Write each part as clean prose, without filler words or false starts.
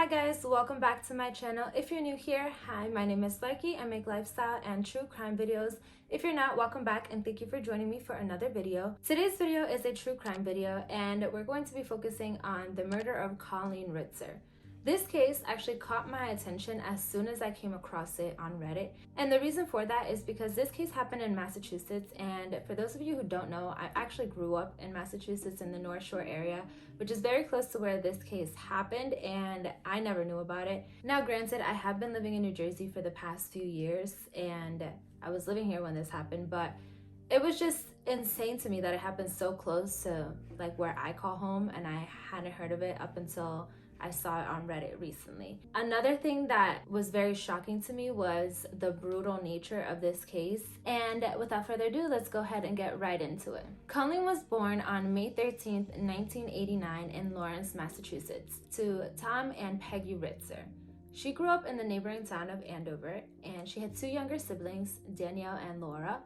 guys, welcome back to my channel. If you're new here, hi, my name is Larki. I make lifestyle and true crime videos. If you're not, welcome back and thank you for joining me for another video. Today's video is a true crime video and we're going to be focusing on the murder of Colleen Ritzer. This case actually caught my attention as soon as I came across it on Reddit. And the reason for that is because this case happened in Massachusetts, and for those of you who don't know, I actually grew up in Massachusetts in the North Shore area, which is very close to where this case happened, and I never knew about it. Now granted, I have been living in New Jersey for the past few years, and I was living here when this happened, but it was just insane to me that it happened so close to like where I call home, and I hadn't heard of it up until I saw it on Reddit recently. Another thing that was very shocking to me was the brutal nature of this case. And without further ado, let's go ahead and get right into it. Colleen was born on May 13th, 1989 in Lawrence, Massachusetts, to Tom and Peggy Ritzer. She grew up in the neighboring town of Andover, and she had two younger siblings, Danielle and Laura.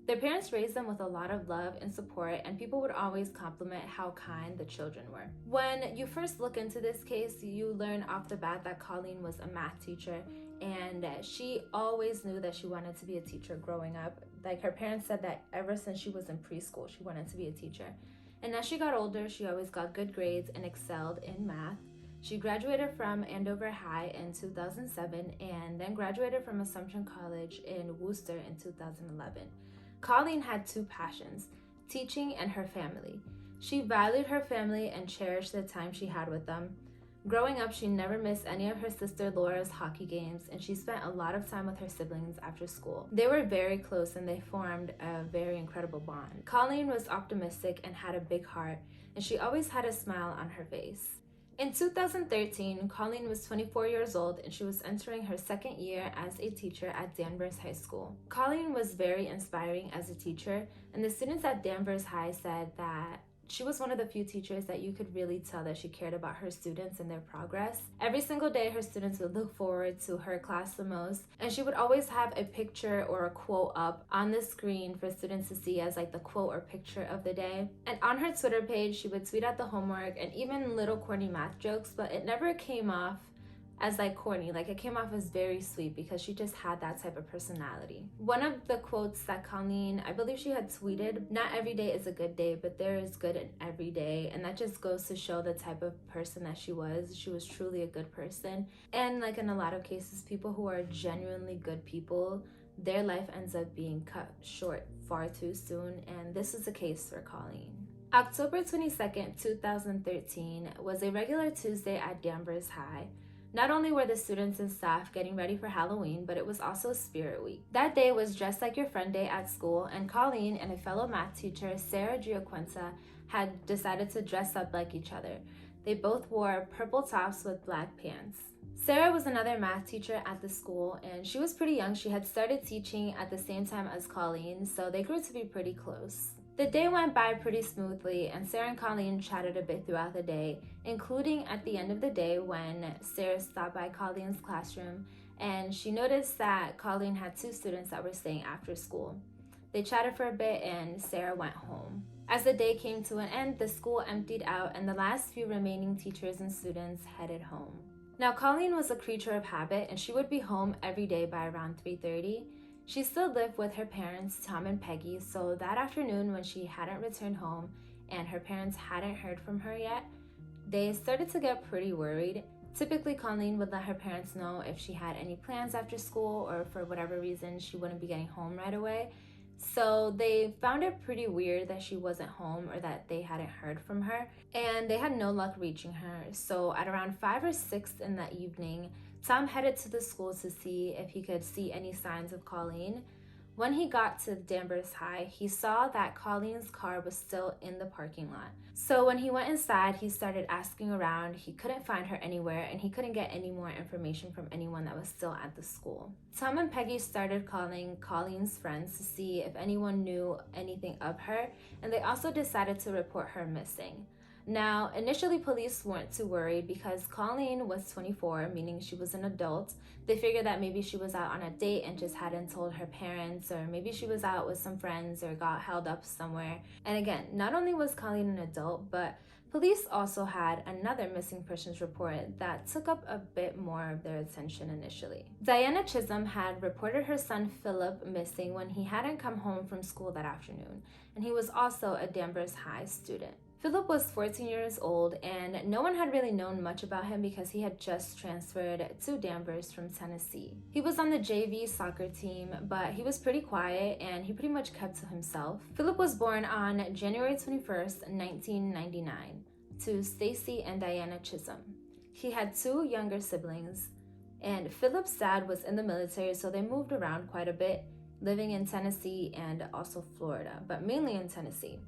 Their parents raised them with a lot of love and support, and people would always compliment how kind the children were. When you first look into this case, you learn off the bat that Colleen was a math teacher, and she always knew that she wanted to be a teacher growing up. Like, her parents said that ever since she was in preschool, she wanted to be a teacher. And as she got older, she always got good grades and excelled in math. She graduated from Andover High in 2007 and then graduated from Assumption College in Worcester in 2011. Colleen had two passions, teaching and her family. She valued her family and cherished the time she had with them. Growing up, she never missed any of her sister Laura's hockey games, and she spent a lot of time with her siblings after school. They were very close and they formed a very incredible bond. Colleen was optimistic and had a big heart, and she always had a smile on her face. In 2013, Colleen was 24 years old and she was entering her second year as a teacher at Danvers High School. Colleen was very inspiring as a teacher, and the students at Danvers High said that she was one of the few teachers that you could really tell that she cared about her students and their progress. Every single day, her students would look forward to her class the most, and she would always have a picture or a quote up on the screen for students to see as like the quote or picture of the day. And on her Twitter page, she would tweet out the homework and even little corny math jokes, but it never came off as like corny. Like, it came off as very sweet because she just had that type of personality. One of the quotes that Colleen, I believe she had tweeted, "Not every day is a good day, but there is good in every day." And that just goes to show the type of person that she was. She was truly a good person. And like in a lot of cases, people who are genuinely good people, their life ends up being cut short far too soon. And this is the case for Colleen. October 22nd, 2013 was a regular Tuesday at Danvers High. Not only were the students and staff getting ready for Halloween, but it was also Spirit Week. That day was Dress Like Your Friend Day at school, and Colleen and a fellow math teacher, Sarah Giaquinta, had decided to dress up like each other. They both wore purple tops with black pants. Sarah was another math teacher at the school, and she was pretty young. She had started teaching at the same time as Colleen, so they grew to be pretty close. The day went by pretty smoothly, and Sarah and Colleen chatted a bit throughout the day, including at the end of the day when Sarah stopped by Colleen's classroom and she noticed that Colleen had two students that were staying after school. They chatted for a bit and Sarah went home. As the day came to an end, the school emptied out and the last few remaining teachers and students headed home. Now, Colleen was a creature of habit and she would be home every day by around 3:30. She still lived with her parents, Tom and Peggy, so that afternoon when she hadn't returned home and her parents hadn't heard from her yet, they started to get pretty worried. Typically, Colleen would let her parents know if she had any plans after school or for whatever reason she wouldn't be getting home right away. So they found it pretty weird that she wasn't home or that they hadn't heard from her, and they had no luck reaching her. So at around 5 or 6 in the evening, Tom headed to the school to see if he could see any signs of Colleen. When he got to Danvers High, he saw that Colleen's car was still in the parking lot. So when he went inside, he started asking around. He couldn't find her anywhere, and he couldn't get any more information from anyone that was still at the school. Tom and Peggy started calling Colleen's friends to see if anyone knew anything of her, and they also decided to report her missing. Now, initially police weren't too worried because Colleen was 24, meaning she was an adult. They figured that maybe she was out on a date and just hadn't told her parents, or maybe she was out with some friends or got held up somewhere. And again, not only was Colleen an adult, but Police also had another missing persons report that took up a bit more of their attention initially. Diana Chisholm had reported her son Philip missing when he hadn't come home from school that afternoon, and he was also a Danvers High student. Philip was 14 years old, and no one had really known much about him because he had just transferred to Danvers from Tennessee. He was on the JV soccer team, but he was pretty quiet and he pretty much kept to himself. Philip was born on January 21st, 1999, to Stacy and Diana Chisholm. He had two younger siblings, and Philip's dad was in the military, so they moved around quite a bit, living in Tennessee and also Florida, but mainly in Tennessee.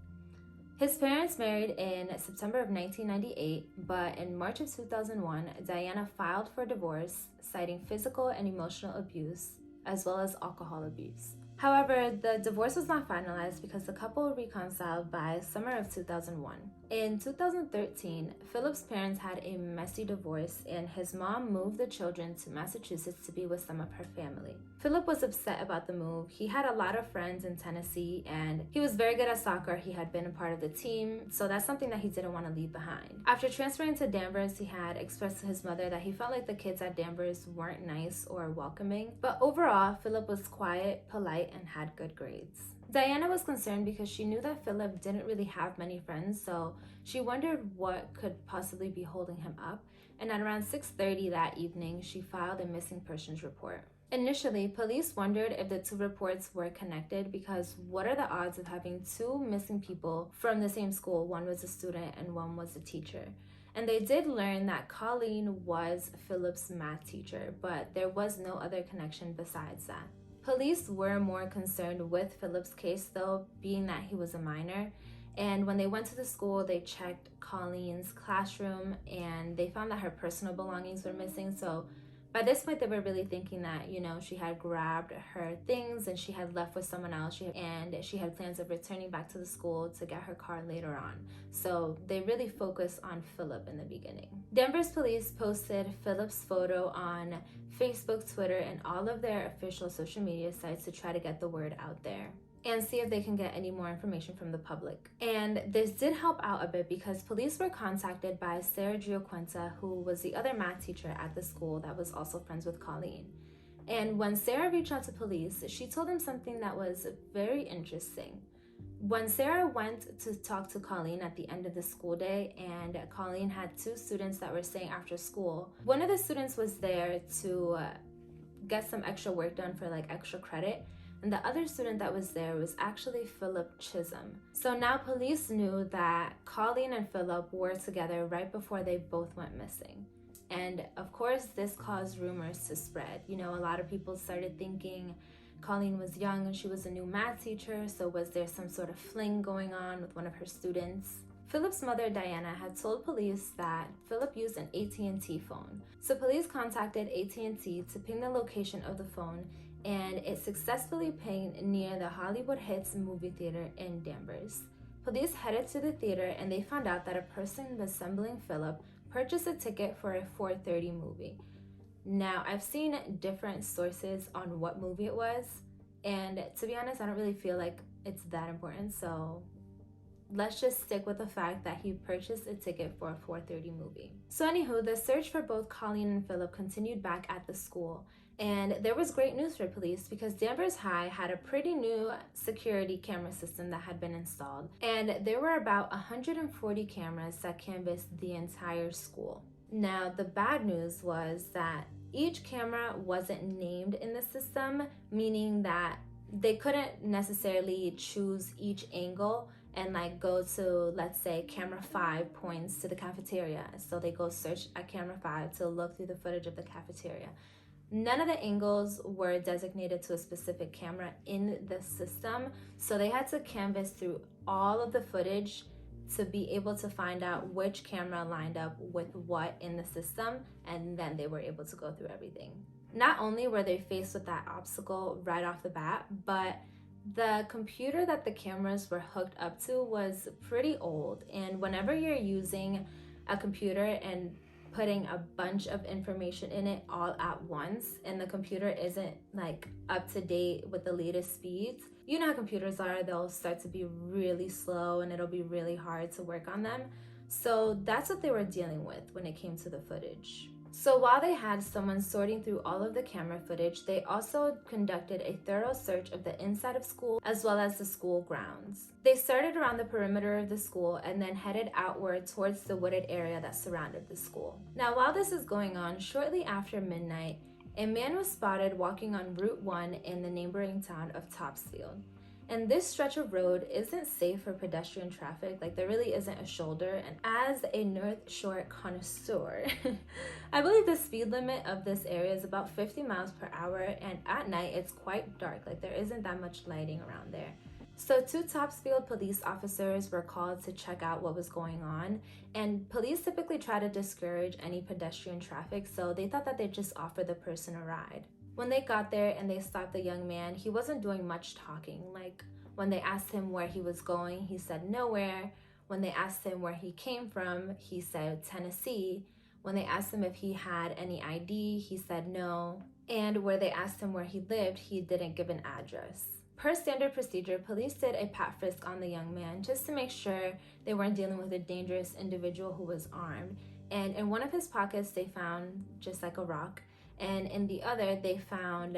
His parents married in September of 1998, but in March of 2001, Diana filed for divorce, citing physical and emotional abuse, as well as alcohol abuse. However, the divorce was not finalized because the couple reconciled by summer of 2001. In 2013, Philip's parents had a messy divorce, and his mom moved the children to Massachusetts to be with some of her family. Philip was upset about the move. He had a lot of friends in Tennessee, and he was very good at soccer. He had been a part of the team, so that's something that he didn't want to leave behind. After transferring to Danvers, he had expressed to his mother that he felt like the kids at Danvers weren't nice or welcoming, but overall, Philip was quiet, polite, and had good grades. Diana was concerned because she knew that Philip didn't really have many friends, so she wondered what could possibly be holding him up, and at around 6:30 that evening, she filed a missing persons report. Initially, police wondered if the two reports were connected because what are the odds of having two missing people from the same school? One was a student and one was a teacher. And they did learn that Colleen was Philip's math teacher, but there was no other connection besides that. Police were more concerned with Philip's case though, being that he was a minor. And when they went to the school, they checked Colleen's classroom and they found that her personal belongings were missing. So by this point, they were really thinking that, she had grabbed her things and she had left with someone else, and she had plans of returning back to the school to get her car later on. So they really focused on Philip in the beginning. Danvers police posted Philip's photo on Facebook, Twitter, and all of their official social media sites to try to get the word out there and see if they can get any more information from the public. And this did help out a bit because police were contacted by Sarah Giaquenta, who was the other math teacher at the school that was also friends with Colleen. And when Sarah reached out to police, she told them something that was very interesting. When Sarah went to talk to Colleen at the end of the school day, and Colleen had two students that were staying after school, one of the students was there to get some extra work done for extra credit, and the other student that was there was actually Philip Chisholm. So now police knew that Colleen and Philip were together right before they both went missing. And of course, this caused rumors to spread. A lot of people started thinking Colleen was young and she was a new math teacher, so was there some sort of fling going on with one of her students? Philip's mother, Diana, had told police that Philip used an AT&T phone. So police contacted AT&T to ping the location of the phone, and it successfully pinged near the Hollywood Hits movie theater in Danvers. Police headed to the theater and they found out that a person resembling Philip purchased a ticket for a 4:30 movie. Now, I've seen different sources on what movie it was, and to be honest, I don't really feel like it's that important, so let's just stick with the fact that he purchased a ticket for a 4:30 movie. So anywho, the search for both Colleen and Philip continued back at the school. And there was great news for police because Danvers High had a pretty new security camera system that had been installed. And there were about 140 cameras that canvassed the entire school. Now, the bad news was that each camera wasn't named in the system, meaning that they couldn't necessarily choose each angle and go to, let's say, camera 5 points to the cafeteria. So they go search at camera 5 to look through the footage of the cafeteria. None of the angles were designated to a specific camera in the system, so they had to canvass through all of the footage to be able to find out which camera lined up with what in the system, and then they were able to go through everything. Not only were they faced with that obstacle right off the bat, but the computer that the cameras were hooked up to was pretty old, and whenever you're using a computer and putting a bunch of information in it all at once, and the computer isn't up to date with the latest speeds, you know how computers are, they'll start to be really slow and it'll be really hard to work on them. So that's what they were dealing with when it came to the footage. So while they had someone sorting through all of the camera footage, they also conducted a thorough search of the inside of school as well as the school grounds. They started around the perimeter of the school and then headed outward towards the wooded area that surrounded the school. Now, while this is going on, shortly after midnight, a man was spotted walking on Route 1 in the neighboring town of Topsfield. And this stretch of road isn't safe for pedestrian traffic, like there really isn't a shoulder. And as a North Shore connoisseur, I believe the speed limit of this area is about 50 miles per hour, and at night it's quite dark, like there isn't that much lighting around there. So 2 Topsfield police officers were called to check out what was going on, and police typically try to discourage any pedestrian traffic, so they thought that they'd just offer the person a ride. When they got there and they stopped the young man, he wasn't doing much talking. Like, when they asked him where he was going, he said nowhere. When they asked him where he came from, he said Tennessee. When they asked him if he had any ID, he said no. And where they asked him where he lived, he didn't give an address. Per standard procedure, police did a pat frisk on the young man just to make sure they weren't dealing with a dangerous individual who was armed. And in one of his pockets, they found just like a rock. And in the other, they found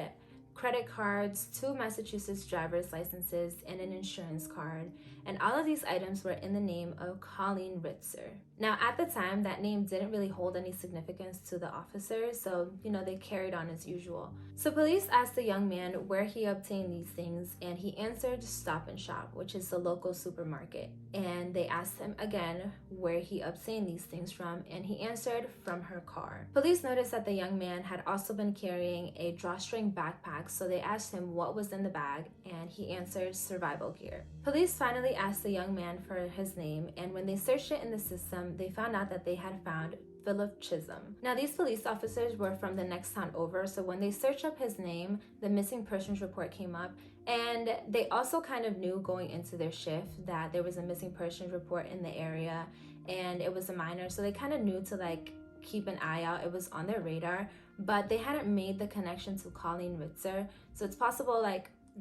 credit cards, 2 Massachusetts driver's licenses, and an insurance card. And all of these items were in the name of Colleen Ritzer. Now, at the time, that name didn't really hold any significance to the officers, so, they carried on as usual. So police asked the young man where he obtained these things, and he answered Stop and Shop, which is the local supermarket. And they asked him again where he obtained these things from, and he answered from her car. Police noticed that the young man had also been carrying a drawstring backpack, so they asked him what was in the bag, and he answered survival gear. Police finally asked the young man for his name, and when they searched it in the system, they found out that they had found Philip Chisholm. Now, these police officers were from the next town over, so when they searched up his name, the missing persons report came up, and they also kind of knew going into their shift that there was a missing persons report in the area, and it was a minor, so they kind of knew to keep an eye out. It was on their radar, but they hadn't made the connection to Colleen Ritzer, so it's possible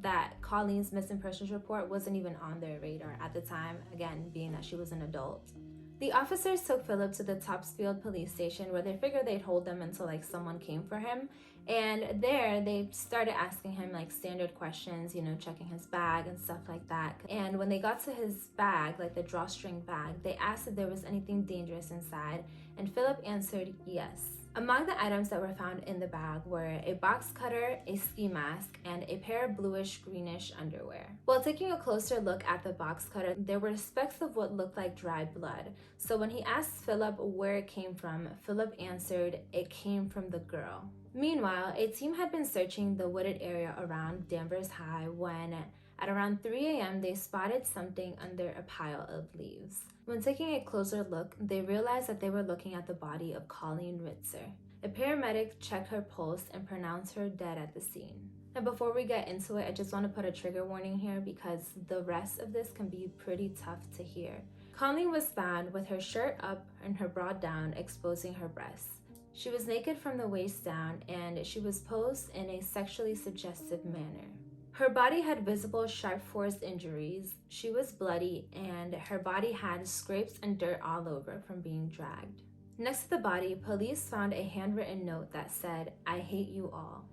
that Colleen's missing persons report wasn't even on their radar at the time, again, being that she was an adult. The officers took Philip to the Topsfield police station where they figured they'd hold him until someone came for him. And there they started asking him standard questions, checking his bag and stuff like that. And when they got to his bag, the drawstring bag, they asked if there was anything dangerous inside, and Philip answered yes. Among the items that were found in the bag were a box cutter, a ski mask, and a pair of bluish-greenish underwear. While taking a closer look at the box cutter, there were specks of what looked like dried blood. So when he asked Philip where it came from, Philip answered it came from the girl. Meanwhile, a team had been searching the wooded area around Danvers High when, at around 3 a.m., they spotted something under a pile of leaves. When taking a closer look, they realized that they were looking at the body of Colleen Ritzer. A paramedic checked her pulse and pronounced her dead at the scene. Now, before we get into it, I just want to put a trigger warning here because the rest of this can be pretty tough to hear. Colleen was found with her shirt up and her bra down, exposing her breasts. She was naked from the waist down, and she was posed in a sexually suggestive manner. Her body had visible sharp force injuries, she was bloody, and her body had scrapes and dirt all over from being dragged. Next to the body, police found a handwritten note that said, "I hate you all."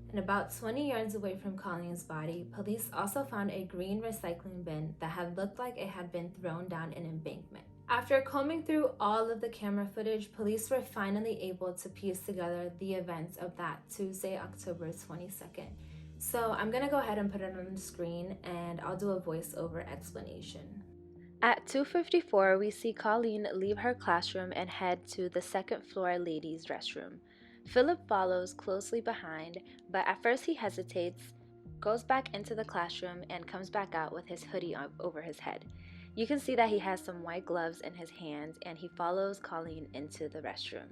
And about 20 yards away from Colleen's body, police also found a green recycling bin that had looked like it had been thrown down an embankment. After combing through all of the camera footage, police were finally able to piece together the events of that Tuesday, October 22nd. So I'm gonna go ahead and put it on the screen and I'll do a voiceover explanation. At 2:54, we see Colleen leave her classroom and head to the second floor ladies' restroom. Philip follows closely behind, but at first he hesitates, goes back into the classroom, and comes back out with his hoodie over his head. You can see that he has some white gloves in his hands, and he follows Colleen into the restroom.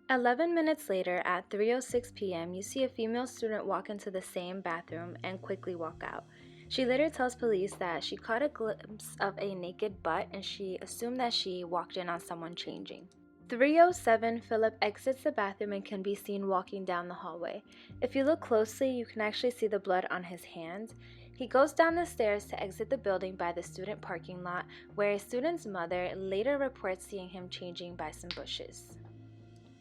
11 minutes later, at 3:06 p.m., you see a female student walk into the same bathroom and quickly walk out. She later tells police that she caught a glimpse of a naked butt and she assumed that she walked in on someone changing. 3:07, Philip exits the bathroom and can be seen walking down the hallway. If you look closely, you can actually see the blood on his hands. He goes down the stairs to exit the building by the student parking lot, where a student's mother later reports seeing him changing by some bushes.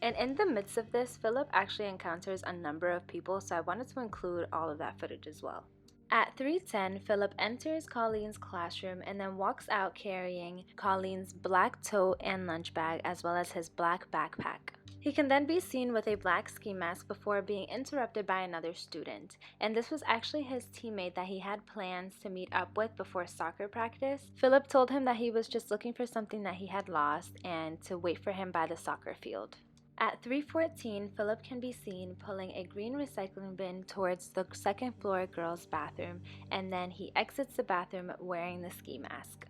And in the midst of this, Philip actually encounters a number of people, so I wanted to include all of that footage as well. At 3:10, Philip enters Colleen's classroom and then walks out carrying Colleen's black tote and lunch bag as well as his black backpack. He can then be seen with a black ski mask before being interrupted by another student, and this was actually his teammate that he had plans to meet up with before soccer practice. Philip told him that he was just looking for something that he had lost and to wait for him by the soccer field. At 3:14, Philip can be seen pulling a green recycling bin towards the second floor girls' bathroom, and then he exits the bathroom wearing the ski mask.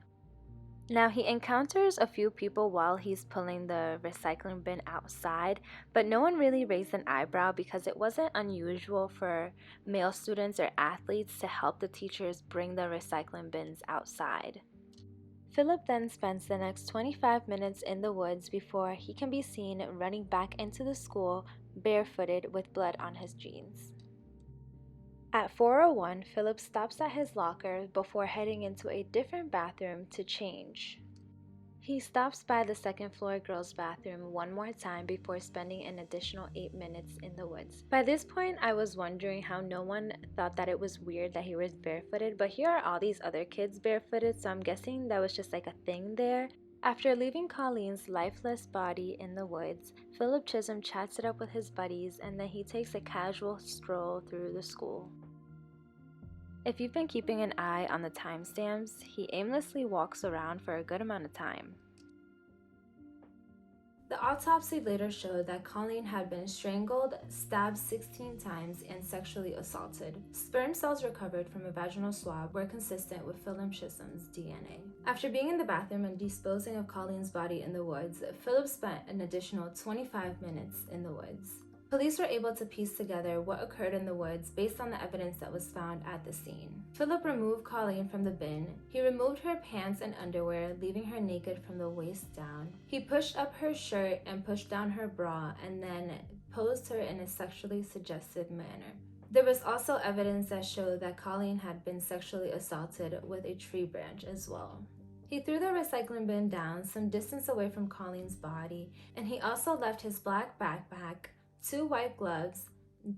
Now, he encounters a few people while he's pulling the recycling bin outside, but no one really raised an eyebrow because it wasn't unusual for male students or athletes to help the teachers bring the recycling bins outside. Philip then spends the next 25 minutes in the woods before he can be seen running back into the school barefooted with blood on his jeans. At 4:01, Philip stops at his locker before heading into a different bathroom to change. He stops by the second floor girls' bathroom one more time before spending an additional 8 minutes in the woods. By this point, I was wondering how no one thought that it was weird that he was barefooted, but here are all these other kids barefooted, so I'm guessing that was just like a thing there. After leaving Colleen's lifeless body in the woods, Philip Chisholm chats it up with his buddies and then he takes a casual stroll through the school. If you've been keeping an eye on the timestamps, he aimlessly walks around for a good amount of time. The autopsy later showed that Colleen had been strangled, stabbed 16 times, and sexually assaulted. Sperm cells recovered from a vaginal swab were consistent with Philip Chisholm's DNA. After being in the bathroom and disposing of Colleen's body in the woods, Philip spent an additional 25 minutes in the woods. Police were able to piece together what occurred in the woods based on the evidence that was found at the scene. Philip removed Colleen from the bin. He removed her pants and underwear, leaving her naked from the waist down. He pushed up her shirt and pushed down her bra and then posed her in a sexually suggestive manner. There was also evidence that showed that Colleen had been sexually assaulted with a tree branch as well. He threw the recycling bin down some distance away from Colleen's body, and he also left his black backpack, 2 white gloves,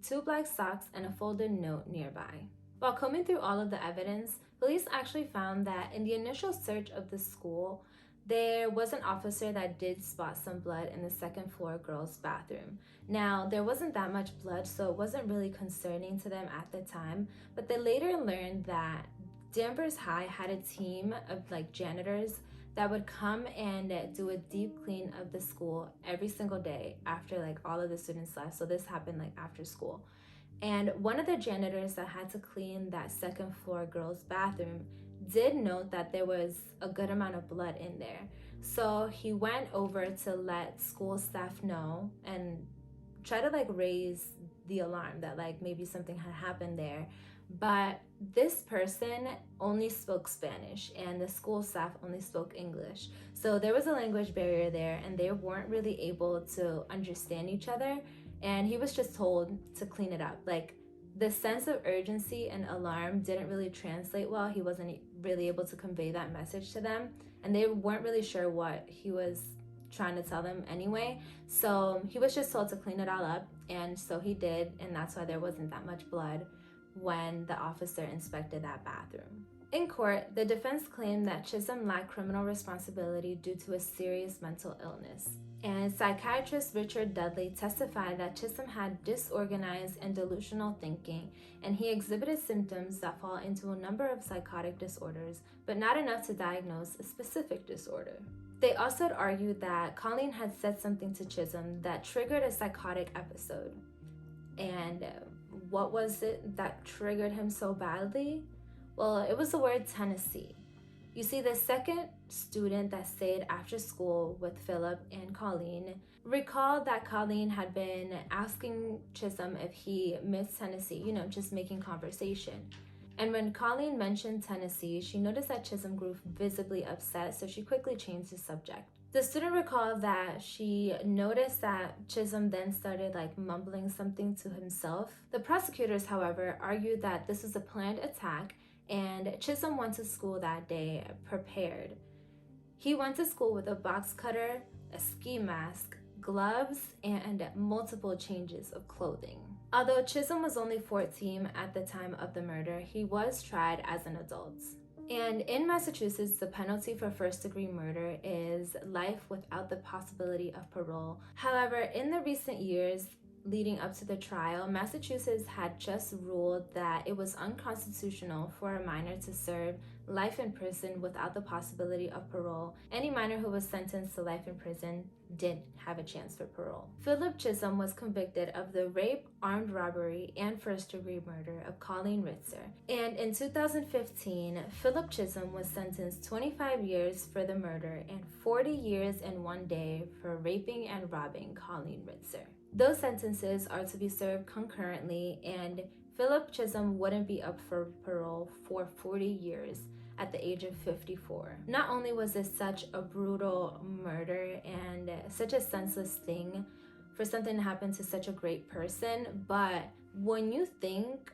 2 black socks, and a folded note nearby. While combing through all of the evidence, police actually found that in the initial search of the school, there was an officer that did spot some blood in the second floor girls' bathroom. Now, there wasn't that much blood, so it wasn't really concerning to them at the time, but they later learned that Danvers High had a team of janitors that would come and do a deep clean of the school every single day after all of the students left. So this happened after school. And one of the janitors that had to clean that second floor girls' bathroom did note that there was a good amount of blood in there. So he went over to let school staff know and try to raise the alarm that maybe something had happened there. But this person only spoke Spanish and the school staff only spoke English. So there was a language barrier there and they weren't really able to understand each other. And he was just told to clean it up. The sense of urgency and alarm didn't really translate well. He wasn't really able to convey that message to them. And they weren't really sure what he was trying to tell them anyway. So he was just told to clean it all up. And so he did. And that's why there wasn't that much blood when the officer inspected that bathroom. In court, the defense claimed that Chisholm lacked criminal responsibility due to a serious mental illness. And psychiatrist Richard Dudley testified that Chisholm had disorganized and delusional thinking, and he exhibited symptoms that fall into a number of psychotic disorders, but not enough to diagnose a specific disorder. They also argued that Colleen had said something to Chisholm that triggered a psychotic episode. And what was it that triggered him so badly? Well, it was the word Tennessee. You see, the second student that stayed after school with Philip and Colleen recalled that Colleen had been asking Chisholm if he missed Tennessee, just making conversation. And when Colleen mentioned Tennessee, she noticed that Chisholm grew visibly upset, so she quickly changed the subject. The student recalled that she noticed that Chisholm then started mumbling something to himself. The prosecutors, however, argued that this was a planned attack and Chisholm went to school that day prepared. He went to school with a box cutter, a ski mask, gloves, and multiple changes of clothing. Although Chisholm was only 14 at the time of the murder, he was tried as an adult. And in Massachusetts, the penalty for first-degree murder is life without the possibility of parole. However, in the recent years leading up to the trial, Massachusetts had just ruled that it was unconstitutional for a minor to serve life in prison without the possibility of parole. Any minor who was sentenced to life in prison did have a chance for parole. Philip Chisholm was convicted of the rape, armed robbery, and first-degree murder of Colleen Ritzer. And in 2015, Philip Chisholm was sentenced 25 years for the murder and 40 years and 1 day for raping and robbing Colleen Ritzer. Those sentences are to be served concurrently, and Philip Chisholm wouldn't be up for parole for 40 years at the age of 54. Not only was this such a brutal murder and such a senseless thing for something to happen to such a great person, but when you think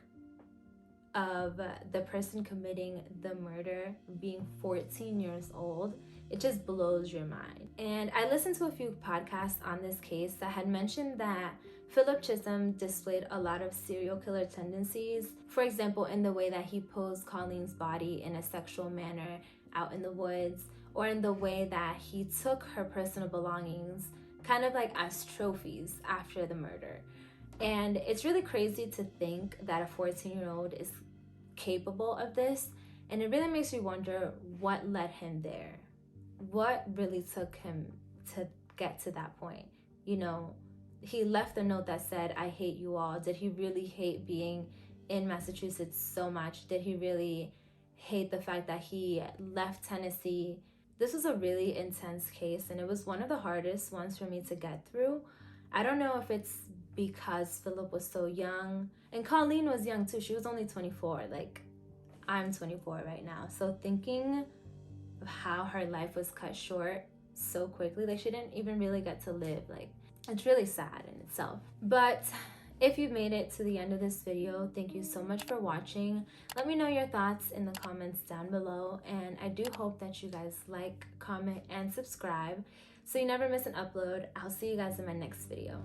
of the person committing the murder being 14 years old, it just blows your mind. And I listened to a few podcasts on this case that had mentioned that Philip Chisholm displayed a lot of serial killer tendencies. For example, in the way that he posed Colleen's body in a sexual manner out in the woods, or in the way that he took her personal belongings kind of like as trophies after the murder. And it's really crazy to think that a 14-year-old is capable of this, and it really makes you wonder what led him there. What really took him to get to that point? You know, he left a note that said, "I hate you all." Did he really hate being in Massachusetts so much? Did he really hate the fact that he left Tennessee? This was a really intense case, and it was one of the hardest ones for me to get through. I don't know if it's because Philip was so young, and Colleen was young too. She was only 24. Like, I'm 24 right now. So thinking of how her life was cut short so quickly, like she didn't even really get to live, like it's really sad in itself. But if you've made it to the end of this video, thank you so much for watching. Let me know your thoughts in the comments down below, and I do hope that you guys like, comment, and subscribe so you never miss an upload. I'll see you guys in my next video.